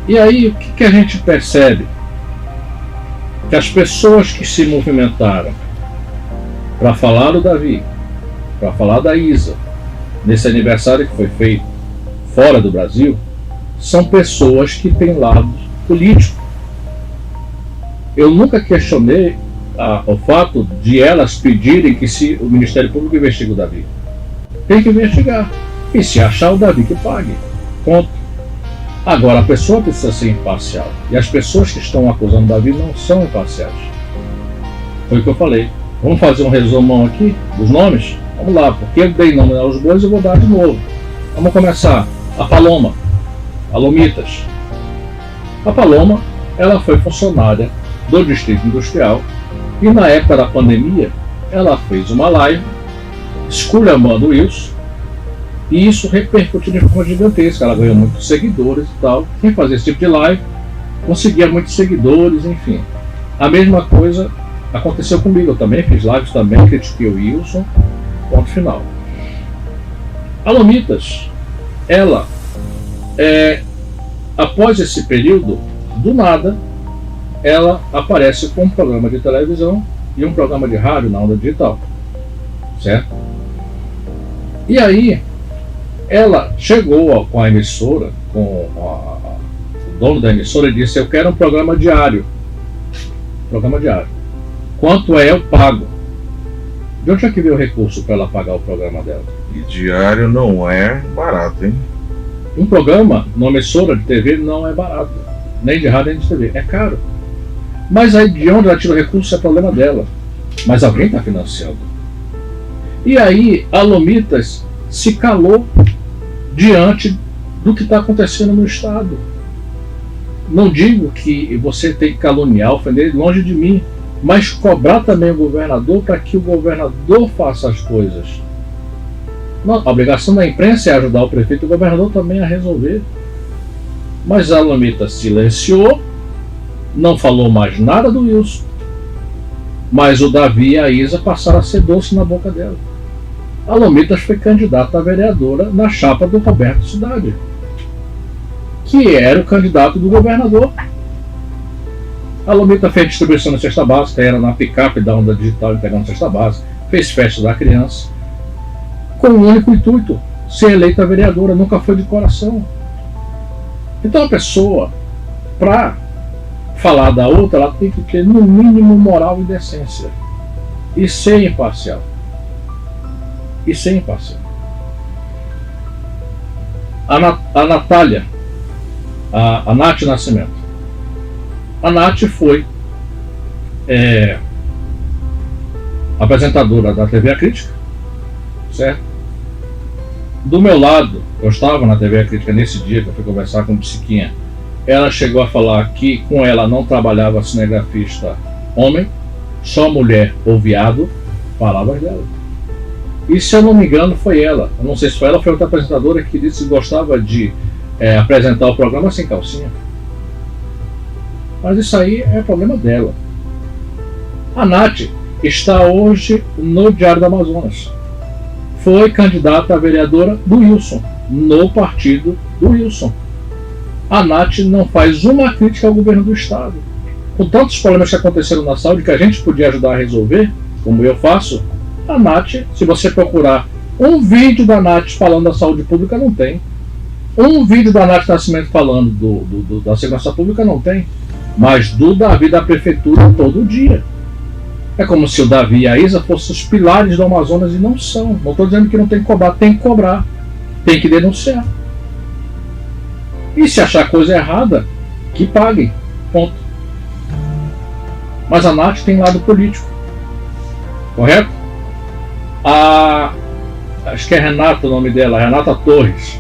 B: E aí, o que a gente percebe? Que as pessoas que se movimentaram para falar do Davi, para falar da Isa, nesse aniversário que foi feito fora do Brasil, são pessoas que têm lado político. Eu nunca questionei o fato de elas pedirem que o Ministério Público investigue o Davi. Tem que investigar. E se achar o Davi que pague. Ponto. Agora, a pessoa precisa ser imparcial. E as pessoas que estão acusando o Davi não são imparciais. Foi o que eu falei. Vamos fazer um resumão aqui dos nomes? Vamos lá, porque eu dei nome aos bois e eu vou dar de novo. Vamos começar. A Paloma. A Lomitas. A Paloma, ela foi funcionária do Distrito Industrial e na época da pandemia ela fez uma live esculhambando o Wilson e isso repercutiu de forma gigantesca. Ela ganhou muitos seguidores e tal. Quem fazia esse tipo de live conseguia muitos seguidores, enfim. A mesma coisa aconteceu comigo. Eu também fiz lives, também critiquei o Wilson. Ponto final. A Lomitas, ela após esse período, do nada, ela aparece com um programa de televisão e um programa de rádio na onda digital. Certo? E aí, ela chegou com a emissora, com o dono da emissora, e disse: eu quero um programa diário. Programa diário. Quanto eu pago? De onde é que veio o recurso para ela pagar o programa dela?
A: E diário não é barato, hein?
B: Um programa numa emissora de TV não é barato. Nem de rádio, nem de TV. É caro. Mas aí de onde ela tira o recurso é problema dela. Mas alguém está financiando. E aí a Lomitas se calou diante do que está acontecendo no Estado. Não digo que você tem que caluniar, ofender, longe de mim, mas cobrar também o governador para que o governador faça as coisas. A obrigação da imprensa é ajudar o prefeito e o governador também a resolver. Mas a Lomitas silenciou, não falou mais nada do Wilson. Mas o Davi e a Isa passaram a ser doce na boca dela. A Lomitas foi candidata a vereadora na chapa do Roberto Cidade, que era o candidato do governador. A Lomitas fez distribuição de cesta básica, era na picape da Onda Digital entregando cesta básica, fez festa da criança, com um único intuito: ser eleita vereadora, nunca foi de coração. Então a pessoa, para falar da outra, ela tem que ter no mínimo moral e decência. E ser imparcial. A Natália, a Nath Nascimento. A Nath foi apresentadora da TV A Crítica, certo? Do meu lado, eu estava na TV A Crítica nesse dia que eu fui conversar com o Psiquinha. Ela chegou a falar que com ela não trabalhava cinegrafista homem, só mulher ou viado, palavras dela. E se eu não me engano foi ela, eu não sei se foi ela ou foi outra apresentadora que disse que gostava de apresentar o programa sem calcinha. Mas isso aí é problema dela. A Nath está hoje no Diário do Amazonas. Foi candidata a vereadora do Wilson, no partido do Wilson. A Nath não faz uma crítica ao governo do Estado. Com tantos problemas que aconteceram na saúde que a gente podia ajudar a resolver, como eu faço, a Nath, se você procurar um vídeo da Nath falando da saúde pública, não tem. Um vídeo da Nath Nascimento falando da segurança pública, não tem. Mas do Davi da prefeitura todo dia. É como se o Davi e a Isa fossem os pilares do Amazonas e não são. Não estou dizendo que não tem que cobrar, tem que cobrar. Tem que denunciar. E se achar coisa errada, que paguem. Ponto. Mas a Nath tem lado político. Correto? Acho que é Renata o nome dela, Renata Torres.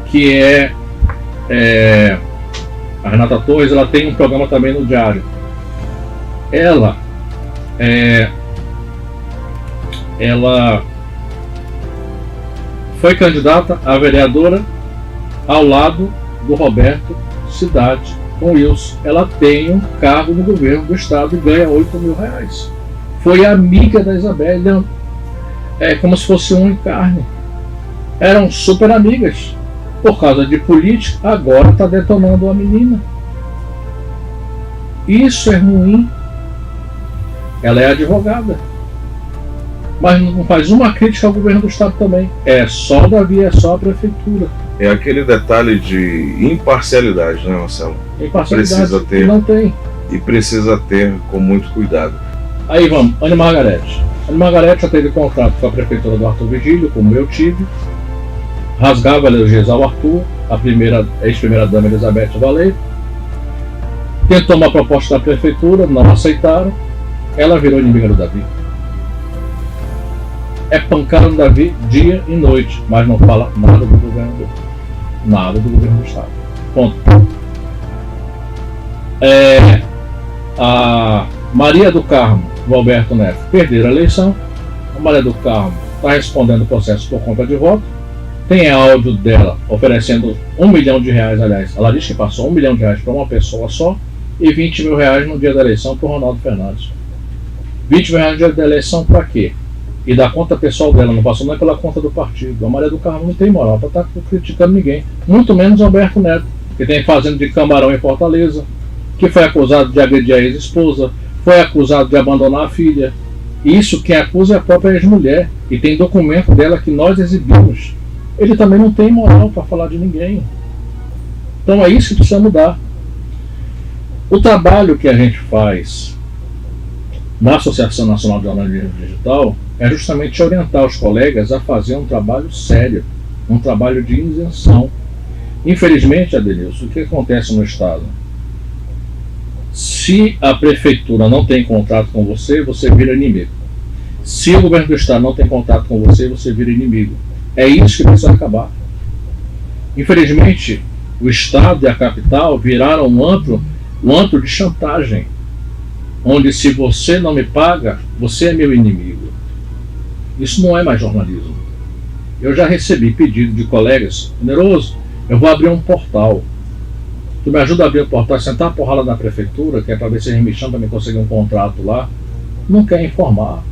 B: Que a Renata Torres, ela tem um programa também no Diário. Ela foi candidata a vereadora ao lado do Roberto Cidade com Wilson. Ela tem um cargo no governo do estado e ganha R$8.000. Foi amiga da Isabelle, como se fosse um em carne. Eram super amigas. Por causa de política, agora está detonando a menina. Isso é ruim. Ela é advogada. Mas não faz uma crítica ao governo do estado também. É só o Davi, é só a prefeitura.
A: É aquele detalhe de imparcialidade, né, Marcelo?
B: Imparcialidade
A: precisa ter,
B: não tem.
A: E precisa ter com muito cuidado.
B: Aí vamos, Ana Margarete. Ana Margarete já teve contrato com a prefeitura do Arthur Vigílio, como eu tive. Rasgava elogios ao Arthur, a ex-primeira dama Elizabeth Valeiro. Tentou uma proposta da prefeitura, não aceitaram. Ela virou inimiga do Davi. É pancada no Davi dia e noite, mas não fala nada do governador. Nada do governo do estado. Ponto. A Maria do Carmo, o Alberto Neto, perderam a eleição. A Maria do Carmo está respondendo o processo por conta de voto. Tem áudio dela oferecendo R$1 milhão, aliás, ela disse que passou R$1 milhão para uma pessoa só e R$20 mil no dia da eleição para o Ronaldo Fernandes. R$20 mil no dia da eleição para quê? E da conta pessoal dela, não passou nem pela conta do partido. A Maria do Carmo não tem moral para estar criticando ninguém, muito menos o Alberto Neto, que tem fazenda de camarão em Fortaleza, que foi acusado de agredir a ex-esposa, foi acusado de abandonar a filha. Isso quem acusa é a própria ex-mulher, e tem documento dela que nós exibimos. Ele também não tem moral para falar de ninguém. Então é isso que precisa mudar. O trabalho que a gente faz na Associação Nacional de Jornalismo Digital é justamente orientar os colegas a fazer um trabalho sério, um trabalho de isenção. Infelizmente, Adelilson, o que acontece no Estado? Se a prefeitura não tem contrato com você, você vira inimigo. Se o governo do estado não tem contato com você, você vira inimigo. É isso que precisa acabar. Infelizmente, o estado e a capital viraram um antro de chantagem, onde se você não me paga, você é meu inimigo. Isso não é mais jornalismo. Eu já recebi pedido de colegas: Generoso, eu vou abrir um portal. Tu me ajuda a abrir o portal, sentar a porrada na prefeitura, que é para ver se eles me chamam para me conseguir um contrato lá. Não quer informar.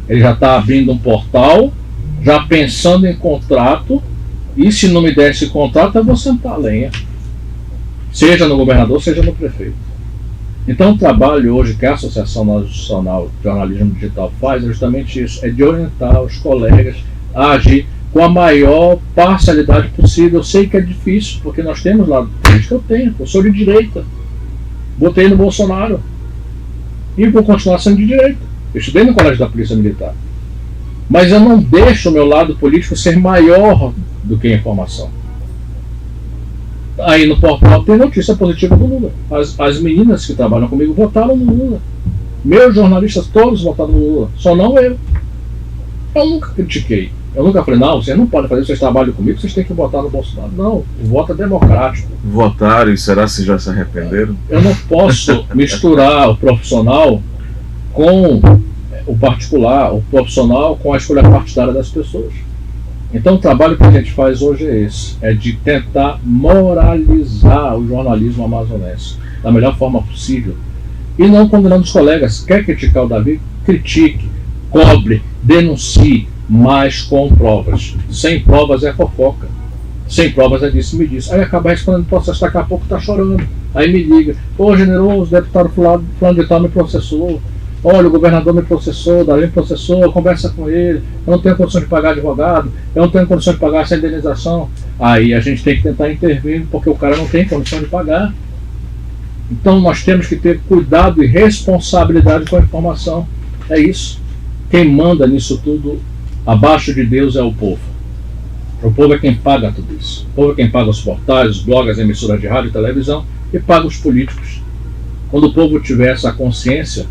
B: Ele já está abrindo um portal, já pensando em contrato, e se não me der esse contrato, eu vou sentar a lenha. Seja no governador, seja no prefeito. Então o trabalho hoje que a Associação Nacional de Jornalismo Digital faz é justamente isso, é de orientar os colegas a agir com a maior parcialidade possível. Eu sei que é difícil, porque nós temos lado político, eu sou de direita, votei no Bolsonaro e vou continuar sendo de direita. Eu estudei no Colégio da Polícia Militar. Mas eu não deixo o meu lado político ser maior do que a informação. Aí no portal tem notícia positiva do Lula. As meninas que trabalham comigo votaram no Lula. Meus jornalistas todos votaram no Lula. Só não eu. Eu nunca critiquei. Eu nunca falei, não, vocês não podem fazer, vocês trabalham comigo, vocês têm que votar no Bolsonaro. Não, o voto é democrático.
A: Votaram e será que já se arrependeram?
B: Eu não posso misturar o profissional com o particular, o profissional com a escolha partidária das pessoas. Então o trabalho que a gente faz hoje é esse, é de tentar moralizar o jornalismo amazonense da melhor forma possível e não condenando os colegas. Quer criticar o Davi? Critique, cobre, denuncie, mas com provas. Sem provas é fofoca, sem provas é disse-me-disse. Aí acaba respondendo processo, daqui a pouco tá chorando, aí me liga: ô Generoso, o deputado fulano de tal me processou, olha, o governador me processou, o Davi me processou, conversa com ele, eu não tenho condição de pagar advogado, eu não tenho condição de pagar essa indenização. Aí a gente tem que tentar intervir, porque o cara não tem condição de pagar. Então nós temos que ter cuidado e responsabilidade com a informação. É isso. Quem manda nisso tudo, abaixo de Deus, é o povo. O povo é quem paga tudo isso. O povo é quem paga os portais, os blogs, as emissoras de rádio e televisão, e paga os políticos. Quando o povo tiver essa consciência,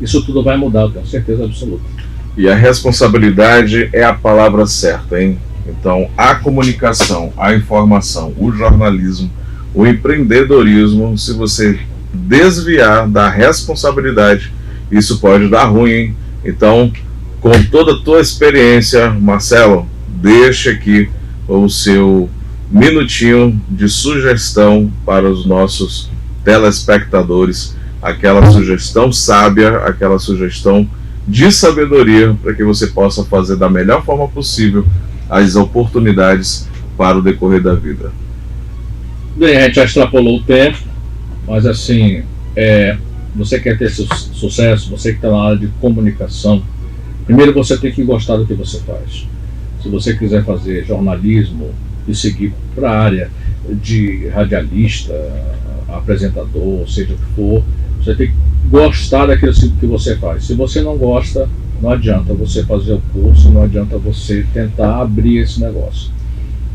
B: isso tudo vai mudar, eu tenho certeza absoluta.
A: E a responsabilidade é a palavra certa, hein? Então, a comunicação, a informação, o jornalismo, o empreendedorismo, se você desviar da responsabilidade, isso pode dar ruim, hein? Então, com toda a tua experiência, Marcelo, deixa aqui o seu minutinho de sugestão para os nossos telespectadores, aquela sugestão sábia, aquela sugestão de sabedoria, para que você possa fazer da melhor forma possível as oportunidades para o decorrer da vida.
B: Bem, a gente já extrapolou o tempo, mas assim, você quer ter sucesso, você que está na área de comunicação, primeiro você tem que gostar do que você faz. Se você quiser fazer jornalismo e seguir para a área de radialista, apresentador, seja o que for, você tem que gostar daquilo que você faz. Se você não gosta, não adianta você fazer o curso, não adianta você tentar abrir esse negócio.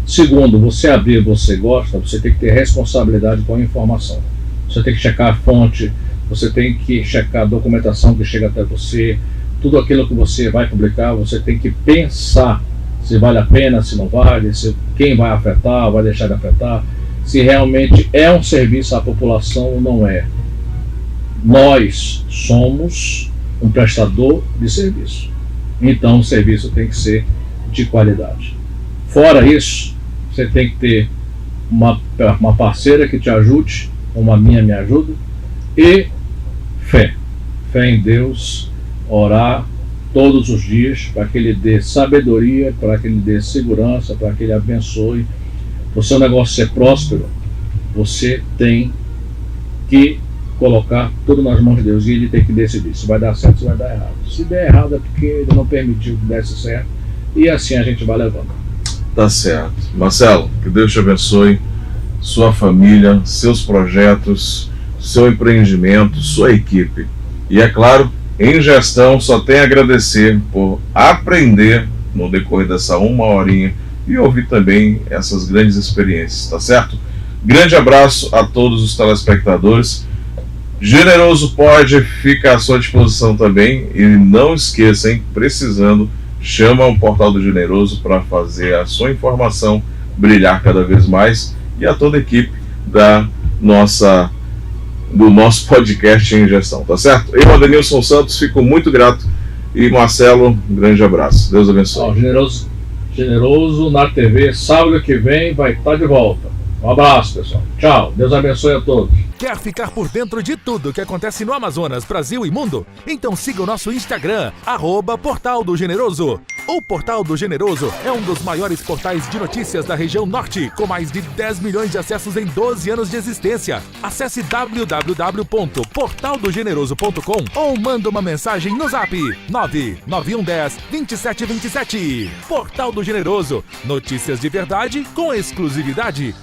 B: Segundo, você abrir, você gosta, você tem que ter responsabilidade com a informação. Você tem que checar a fonte, você tem que checar a documentação que chega até você, tudo aquilo que você vai publicar, você tem que pensar se vale a pena, se não vale, se quem vai afetar, vai deixar de afetar, se realmente é um serviço à população ou não é. Nós somos um prestador de serviço, então o serviço tem que ser de qualidade. Fora isso, você tem que ter uma parceira que te ajude, como a minha me ajuda, e fé em Deus, orar todos os dias para que Ele dê sabedoria, para que Ele dê segurança, para que Ele abençoe. Para o seu negócio ser próspero, você tem que colocar tudo nas mãos de Deus e Ele tem que decidir se vai dar certo ou se vai dar errado. Se der errado é porque Ele não permitiu que desse certo, e assim a gente vai levando.
A: Tá certo. Marcelo, que Deus te abençoe, sua família, seus projetos, seu empreendimento, sua equipe. E é claro, em gestão só tem a agradecer por aprender no decorrer dessa uma horinha e ouvir também essas grandes experiências, tá certo? Grande abraço a todos os telespectadores. Generoso Pod fica à sua disposição também. E não esqueça, hein, precisando, chama o Portal do Generoso para fazer a sua informação brilhar cada vez mais, e a toda a equipe do nosso podcast em gestão, tá certo? Eu, Adenilson Santos, fico muito grato, e Marcelo, um grande abraço. Deus abençoe.
B: Generoso na TV, sábado que vem vai estar de volta. Um abraço, pessoal. Tchau. Deus abençoe a todos.
D: Quer ficar por dentro de tudo que acontece no Amazonas, Brasil e mundo? Então siga o nosso Instagram, @Portal do Generoso. O Portal do Generoso é um dos maiores portais de notícias da região norte, com mais de 10 milhões de acessos em 12 anos de existência. Acesse www.portaldogeneroso.com ou manda uma mensagem no zap 99110 2727. Portal do Generoso. Notícias de verdade com exclusividade.